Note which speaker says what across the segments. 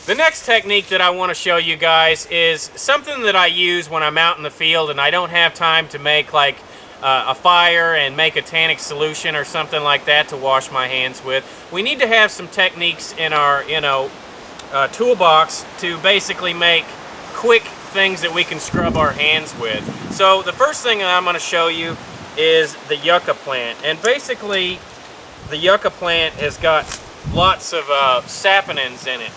Speaker 1: The next technique that I want to show you guys is something that I use when I'm out in the field and I don't have time to make like a fire and make a tannic solution or something like that to wash my hands with. We need to have some techniques in our, toolbox to basically make quick things that we can scrub our hands with. So the first thing that I'm going to show you is the yucca plant. And basically the yucca plant has got lots of saponins in it.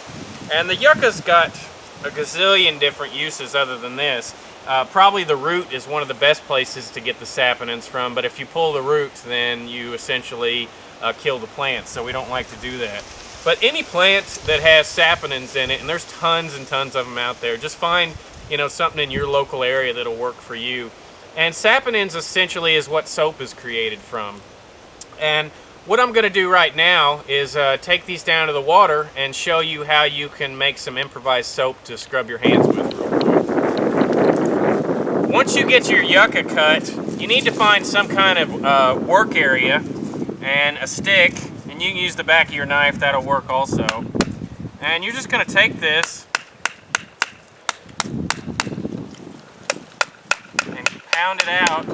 Speaker 1: And the yucca's got a gazillion different uses other than this. Probably the root is one of the best places to get the saponins from, but if you pull the root, then you essentially kill the plant, so we don't like to do that. But any plant that has saponins in it, and there's tons and tons of them out there, just find something in your local area that'll work for you. And saponins essentially is what soap is created from. And what I'm going to do right now is take these down to the water and show you how you can make some improvised soap to scrub your hands with real quick. Once you get your yucca cut, you need to find some kind of work area and a stick, and you can use the back of your knife, that'll work also. And you're just going to take this and pound it out,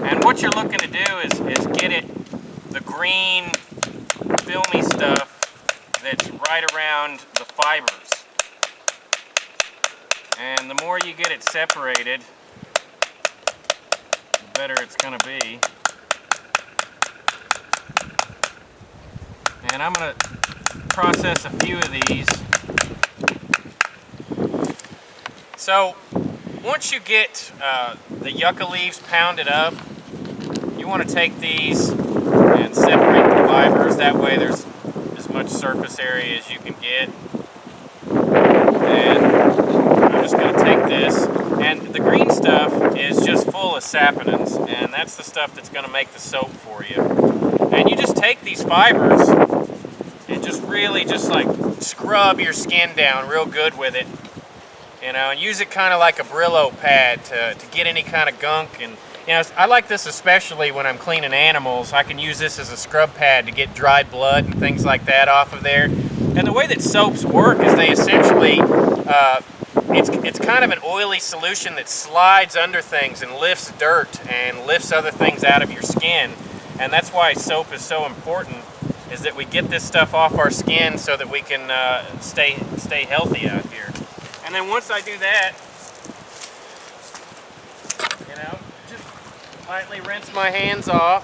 Speaker 1: and what you're looking to do is get it the green filmy stuff that's right around the fibers. And the more you get it separated, the better it's going to be. And I'm going to process a few of these. So once you get the yucca leaves pounded up, you want to take these and separate the fibers. That way there's as much surface area as you can get. And I'm just going to take this, and the green stuff is just full of saponins, and that's the stuff that's going to make the soap for you. And you just take these fibers and just really just like scrub your skin down real good with it, and use it kind of like a Brillo pad to get any kind of gunk. And I like this especially when I'm cleaning animals. I can use this as a scrub pad to get dried blood and things like that off of there. And the way that soaps work is they essentially, it's kind of an oily solution that slides under things and lifts dirt and lifts other things out of your skin. And that's why soap is so important, is that we get this stuff off our skin so that we can stay healthy out here. And then once I do that, just lightly rinse my hands off,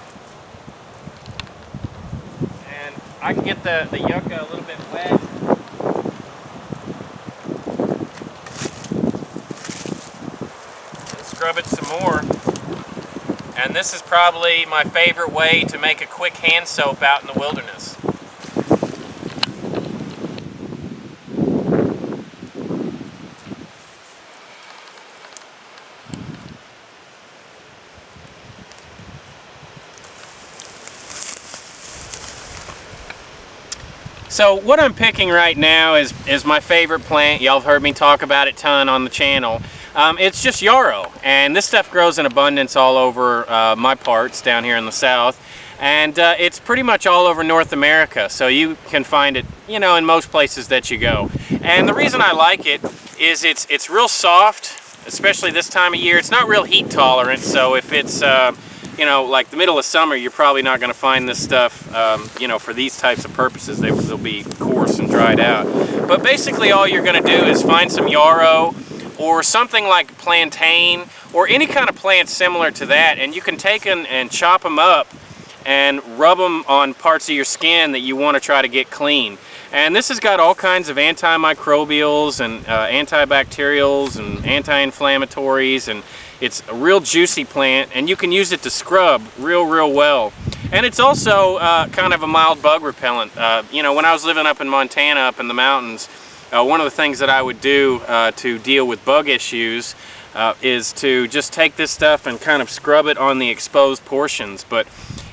Speaker 1: and I can get the yucca a little bit wet. And scrub it some more. And this is probably my favorite way to make a quick hand soap out in the wilderness. So what I'm picking right now is my favorite plant. Y'all have heard me talk about it a ton on the channel. It's just yarrow, and this stuff grows in abundance all over my parts down here in the south, and it's pretty much all over North America, so you can find it in most places that you go. And the reason I like it is it's real soft, especially this time of year. It's not real heat tolerant, so if it's like the middle of summer, you're probably not going to find this stuff, for these types of purposes. They'll be coarse and dried out. But basically all you're going to do is find some yarrow or something like plantain or any kind of plant similar to that, and you can take them and chop them up and rub them on parts of your skin that you want to try to get clean. And this has got all kinds of antimicrobials and antibacterials and anti-inflammatories, and it's a real juicy plant, and you can use it to scrub real well. And it's also kind of a mild bug repellent. When I was living up in Montana, up in the mountains, one of the things that I would do to deal with bug issues is to just take this stuff and kind of scrub it on the exposed portions. But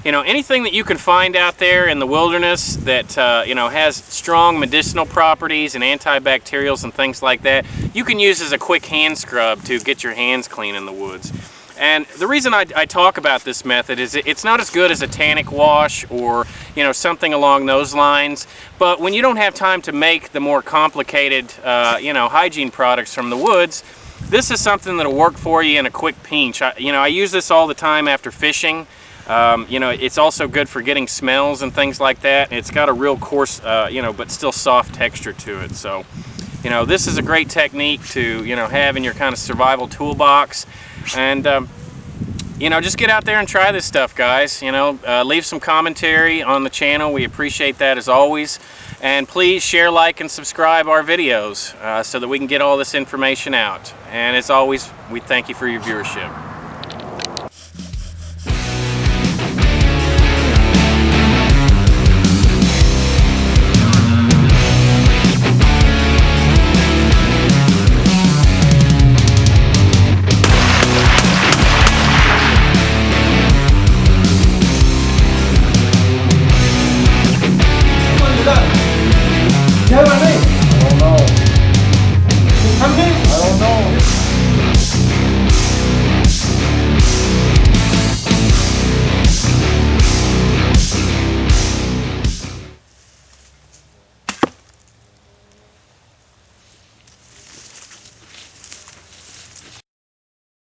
Speaker 1: anything that you can find out there in the wilderness that has strong medicinal properties and antibacterials and things like that, you can use as a quick hand scrub to get your hands clean in the woods. And the reason I talk about this method is it's not as good as a tannic wash or you know, something along those lines. But when you don't have time to make the more complicated, you know, hygiene products from the woods, this is something that'll work for you in a quick pinch. You know, I use this all the time after fishing. You know, it's also good for getting smells and things like that. It's got a real coarse, you know, but still soft texture to it. So, you know, this is a great technique to, you know, have in your kind of survival toolbox. And, you know, just get out there and try this stuff, guys. You know, leave some commentary on the channel. We appreciate that as always. And please share, like, and subscribe our videos so that we can get all this information out. And as always, we thank you for your viewership.